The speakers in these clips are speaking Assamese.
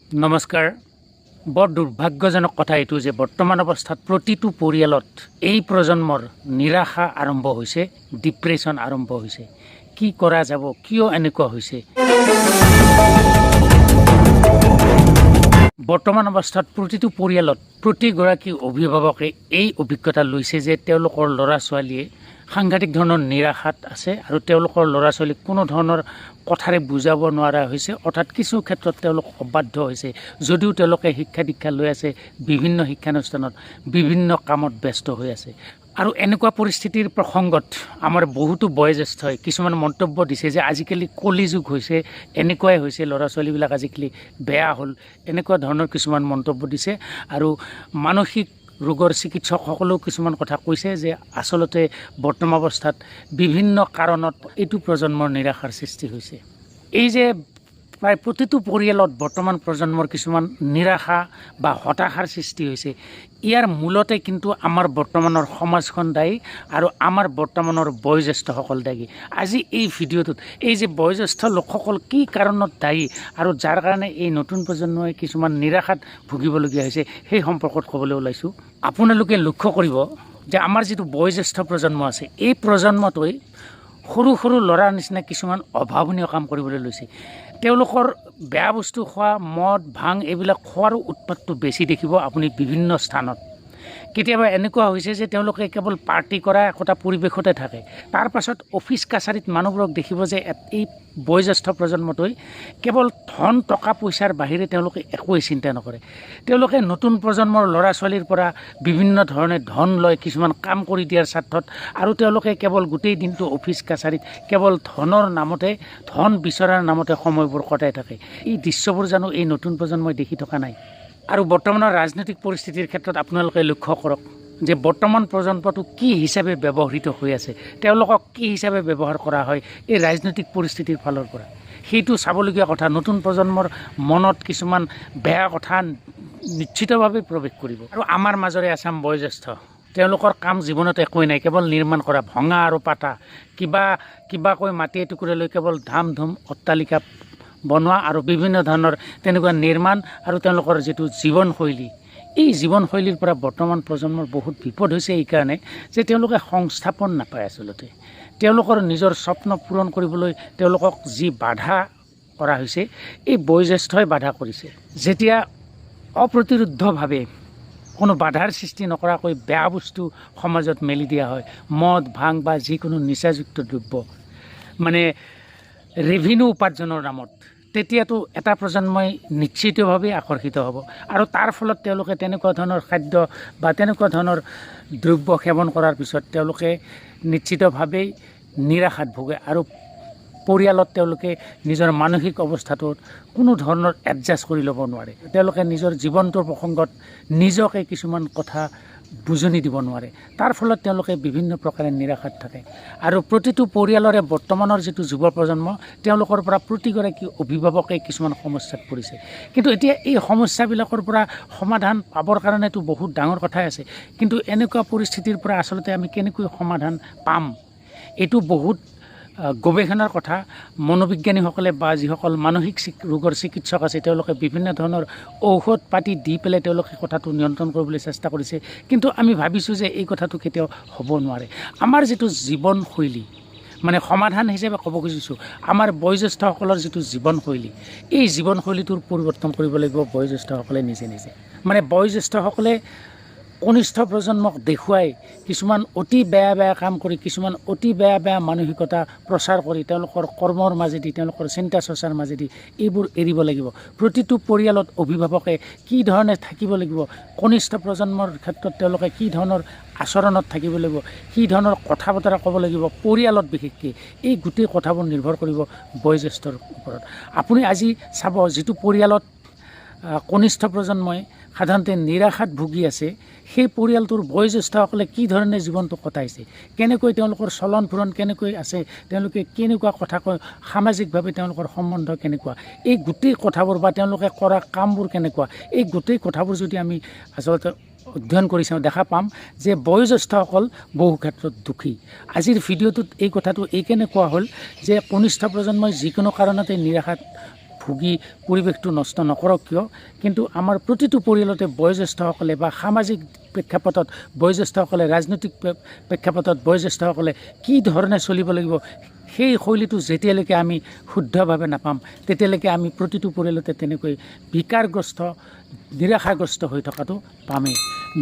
নমস্কাৰ। বৰ দুৰ্ভাগ্যজনক কথা এইটো যে বৰ্তমান অৱস্থাত প্ৰতিটো পৰিয়ালত এই প্ৰজন্মৰ নিৰাশা আৰম্ভ হৈছে, ডিপ্ৰেশ্যন আৰম্ভ হৈছে। কি কৰা যাব, কিয় এনেকুৱা হৈছে? বৰ্তমান অৱস্থাত প্ৰতিটো পৰিয়ালত প্ৰতিগৰাকী অভিভাৱকে এই অভিজ্ঞতা লৈছে যে তেওঁলোকৰ ল'ৰা ছোৱালীয়ে সাংঘাতিক ধৰণৰ নিৰাশাত আছে আৰু তেওঁলোকৰ ল'ৰা ছোৱালীক কোনো ধৰণৰ কথাৰে বুজাব নোৱাৰা হৈছে, অৰ্থাৎ কিছু ক্ষেত্ৰত তেওঁলোক অবাধ্য হৈছে। যদিও তেওঁলোকে শিক্ষা দীক্ষা লৈ আছে, বিভিন্ন শিক্ষানুষ্ঠানত বিভিন্ন কামত ব্যস্ত হৈ আছে। আৰু এনেকুৱা পৰিস্থিতিৰ প্ৰসংগত আমাৰ বহুতো বয়োজ্যেষ্ঠই কিছুমান মন্তব্য দিছে যে আজিকালি কলিযুগ হৈছে, এনেকুৱাই হৈছে, ল'ৰা ছোৱালীবিলাক আজিকালি বেয়া হ'ল, এনেকুৱা ধৰণৰ কিছুমান মন্তব্য দিছে। আৰু মানসিক ৰোগৰ চিকিৎসকসকলেও কিছুমান কথা কৈছে যে আচলতে বৰ্তমান অৱস্থাত বিভিন্ন কাৰণত এইটো প্ৰজন্মৰ নিৰাশাৰ সৃষ্টি হৈছে। এই যে প্ৰায় প্ৰতিটো পৰিয়ালত বৰ্তমান প্ৰজন্মৰ কিছুমান নিৰাশা বা হতাশাৰ সৃষ্টি হৈছে, ইয়াৰ মূলতে কিন্তু আমাৰ বৰ্তমানৰ সমাজখন দায়ী আৰু আমাৰ বৰ্তমানৰ বয়োজ্যেষ্ঠসকল দায়ী। আজি এই ভিডিঅ'টোত এই যে বয়োজ্যেষ্ঠ লোকসকল কি কাৰণত দায়ী আৰু যাৰ কাৰণে এই নতুন প্ৰজন্মই কিছুমান নিৰাশাত ভুগিবলগীয়া হৈছে সেই সম্পৰ্কত ক'বলৈ ওলাইছোঁ। আপোনালোকে লক্ষ্য কৰিব যে আমাৰ যিটো বয়োজ্যেষ্ঠ প্ৰজন্ম আছে, এই প্ৰজন্মটোৱে সৰু সৰু ল'ৰাৰ নিচিনা কিছুমান অভাৱনীয় কাম কৰিবলৈ লৈছে। তেওঁলোকৰ বেয়া বস্তু খোৱা, মদ ভাং এইবিলাক খোৱাৰো উৎপাতটো বেছি দেখিব আপুনি বিভিন্ন স্থানত। কেতিয়াবা এনেকুৱা হৈছে যে তেওঁলোকে কেৱল পাৰ্টি কৰা একোটা পৰিৱেশতে থাকে। তাৰ পাছত অফিচ কাছাৰীত মানুহবোৰক দেখিব যে এই বয়োজ্যেষ্ঠ প্ৰজন্মটোৱে কেৱল ধন টকা পইচাৰ বাহিৰে তেওঁলোকে একোৱেই চিন্তা নকৰে। তেওঁলোকে নতুন প্ৰজন্মৰ ল'ৰা ছোৱালীৰ পৰা বিভিন্ন ধৰণে ধন লয় কিছুমান কাম কৰি দিয়াৰ স্বাৰ্থত, আৰু তেওঁলোকে কেৱল গোটেই দিনটো অফিচ কাছাৰীত কেৱল ধনৰ নামতে, ধন বিচৰাৰ নামতে সময়বোৰ কটাই থাকে। এই দৃশ্যবোৰ জানো এই নতুন প্ৰজন্মই দেখি থকা নাই? আৰু বৰ্তমানৰ ৰাজনৈতিক পৰিস্থিতিৰ ক্ষেত্ৰত আপোনালোকে লক্ষ্য কৰক যে বৰ্তমান প্ৰজন্মটো কি হিচাপে ব্যৱহৃত হৈ আছে, তেওঁলোকক কি হিচাপে ব্যৱহাৰ কৰা হয় এই ৰাজনৈতিক পৰিস্থিতিৰ ফালৰ পৰা। সেইটো চাবলগীয়া কথা। নতুন প্ৰজন্মৰ মনত কিছুমান বেয়া কথা নিশ্চিতভাৱে প্ৰৱেশ কৰিব। আৰু আমাৰ মাজৰে আছাম বয়োজ্যেষ্ঠ, তেওঁলোকৰ কাম জীৱনত একোৱেই নাই, কেৱল নিৰ্মাণ কৰা, ভঙা আৰু পাতা, কিবাকৈ মাটি এটুকুৰা লৈ কেৱল ধাম ধুম অট্টালিকা বনোৱা আৰু বিভিন্ন ধৰণৰ তেনেকুৱা নিৰ্মাণ আৰু তেওঁলোকৰ যিটো জীৱনশৈলী, এই জীৱনশৈলীৰ পৰা বৰ্তমান প্ৰজন্মৰ বহুত বিপদ হৈছে এইকাৰণে যে তেওঁলোকে সংস্থাপন নাপায়। আচলতে তেওঁলোকৰ নিজৰ স্বপ্ন পূৰণ কৰিবলৈ তেওঁলোকক যি বাধা কৰা হৈছে, এই বয়োজ্যেষ্ঠই বাধা কৰিছে। যেতিয়া অপ্ৰতিৰোধ্যভাৱে কোনো বাধাৰ সৃষ্টি নকৰাকৈ বেয়া বস্তু সমাজত মেলি দিয়া হয়, মদ ভাং বা যিকোনো নিচাযুক্ত দ্ৰব্য, মানে ৰেভিনিউ উপাৰ্জনৰ নামত, তেতিয়াতো এটা প্ৰজন্মই নিশ্চিতভাৱে আকৰ্ষিত হ'ব আৰু তাৰ ফলত তেওঁলোকে তেনেকুৱা ধৰণৰ খাদ্য বা তেনেকুৱা ধৰণৰ দ্ৰব্য সেৱন কৰাৰ পিছত তেওঁলোকে নিশ্চিতভাৱেই নিৰাশাত ভোগে আৰু পৰিয়ালত তেওঁলোকে নিজৰ মানসিক অৱস্থাটোত কোনো ধৰণৰ এডজাষ্ট কৰি ল'ব নোৱাৰে। তেওঁলোকে নিজৰ জীৱনটোৰ প্ৰসংগত নিজকে কিছুমান কথা বুজনি দিব নোৱাৰে। তাৰ ফলত তেওঁলোকে বিভিন্ন প্ৰকাৰে নিৰাশাত থাকে। আৰু প্ৰতিটো পৰিয়ালৰে বৰ্তমানৰ যিটো যুৱ প্ৰজন্ম, তেওঁলোকৰ পৰা প্ৰতিগৰাকী অভিভাৱকে কিছুমান সমস্যাত পৰিছে। কিন্তু এতিয়া এই সমস্যাবিলাকৰ পৰা সমাধান পাবৰ কাৰণেতো বহুত ডাঙৰ কথাই আছে, কিন্তু এনেকুৱা পৰিস্থিতিৰ পৰা আচলতে আমি কেনেকৈ সমাধান পাম, এইটো বহুত গৱেষণাৰ কথা। মনোবিজ্ঞানীসকলে বা যিসকল মানসিক ৰোগৰ চিকিৎসক আছে, তেওঁলোকে বিভিন্ন ধৰণৰ ঔষধ পাতি দি পেলাই তেওঁলোকে কথাটো নিয়ন্ত্ৰণ কৰিবলৈ চেষ্টা কৰিছে, কিন্তু আমি ভাবিছোঁ যে এই কথাটো কেতিয়াও হ'ব নোৱাৰে। আমাৰ যিটো জীৱনশৈলী, মানে সমাধান হিচাপে ক'ব খুজিছোঁ, আমাৰ বয়োজ্যেষ্ঠসকলৰ যিটো জীৱনশৈলী, এই জীৱনশৈলীটোৰ পৰিৱৰ্তন কৰিব লাগিব বয়োজ্যেষ্ঠসকলে নিজে নিজে। মানে বয়োজ্যেষ্ঠসকলে কনিষ্ঠ প্ৰজন্মক দেখুৱাই কিছুমান অতি বেয়া বেয়া কাম কৰি, কিছুমান অতি বেয়া বেয়া মানসিকতা প্ৰচাৰ কৰি তেওঁলোকৰ কৰ্মৰ মাজেদি, তেওঁলোকৰ চিন্তা চৰ্চাৰ মাজেদি এইবোৰ এৰিব লাগিব। প্ৰতিটো পৰিয়ালত অভিভাৱকে কি ধৰণে থাকিব লাগিব, কনিষ্ঠ প্ৰজন্মৰ ক্ষেত্ৰত তেওঁলোকে কি ধৰণৰ আচৰণত থাকিব লাগিব, কি ধৰণৰ কথা বতৰা ক'ব লাগিব পৰিয়ালত বিশেষকৈ, এই গোটেই কথাবোৰ নিৰ্ভৰ কৰিব বয়োজ্যেষ্ঠৰ ওপৰত। আপুনি আজি চাব, যিটো পৰিয়ালত কনিষ্ঠ প্ৰজন্মই সাধাৰণতে নিৰাশাত ভুগি আছে, সেই পৰিয়ালটোৰ বয়োজ্যেষ্ঠসকলে কি ধৰণে জীৱনটো কটাইছে, কেনেকৈ তেওঁলোকৰ চলন ফুৰণ কেনেকৈ আছে, তেওঁলোকে কেনেকুৱা কথা কয়, সামাজিকভাৱে তেওঁলোকৰ সম্বন্ধ কেনেকুৱা, এই গোটেই কথাবোৰ বা তেওঁলোকে কৰা কামবোৰ কেনেকুৱা, এই গোটেই কথাবোৰ যদি আমি আচলতে অধ্যয়ন কৰি চাওঁ, দেখা পাম যে বয়োজ্যেষ্ঠসকল বহু ক্ষেত্ৰত দুখী। আজিৰ ভিডিঅ'টোত এই কথাটো এইকাৰণে কোৱা হ'ল যে কনিষ্ঠ প্ৰজন্মই যিকোনো কাৰণতে নিৰাশাত ভুগি পৰিৱেশটো নষ্ট নকৰক কিয়, কিন্তু আমাৰ প্ৰতিটো পৰিয়ালতে বয়োজ্যেষ্ঠসকলে বা সামাজিক প্ৰেক্ষাপটত বয়োজ্যেষ্ঠসকলে, ৰাজনৈতিক প্ৰেক্ষাপটত বয়োজ্যেষ্ঠসকলে কি ধৰণে চলিব লাগিব, সেই শৈলীটো যেতিয়ালৈকে আমি শুদ্ধভাৱে নাপাম তেতিয়ালৈকে আমি প্ৰতিটো পৰিয়ালতে তেনেকৈ বিকাৰগ্ৰস্ত, নিৰাশাগ্ৰস্ত হৈ থকাটো পামেই।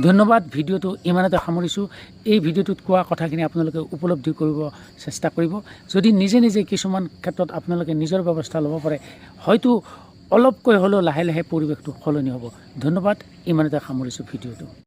ধন্যবাদ। ভিডিঅ'টো ইমানতে সামৰিছোঁ। এই ভিডিঅ'টোত কোৱা কথাখিনি আপোনালোকে উপলব্ধি কৰিব চেষ্টা কৰিব। যদি নিজে নিজে কিছুমান ক্ষেত্ৰত আপোনালোকে নিজৰ ব্যৱস্থা ল'ব পাৰে, হয়তো অলপকৈ হ'লেও লাহে লাহে পৰিৱেশটো সলনি হ'ব। ধন্যবাদ। ইমানতে সামৰিছোঁ ভিডিঅ'টো।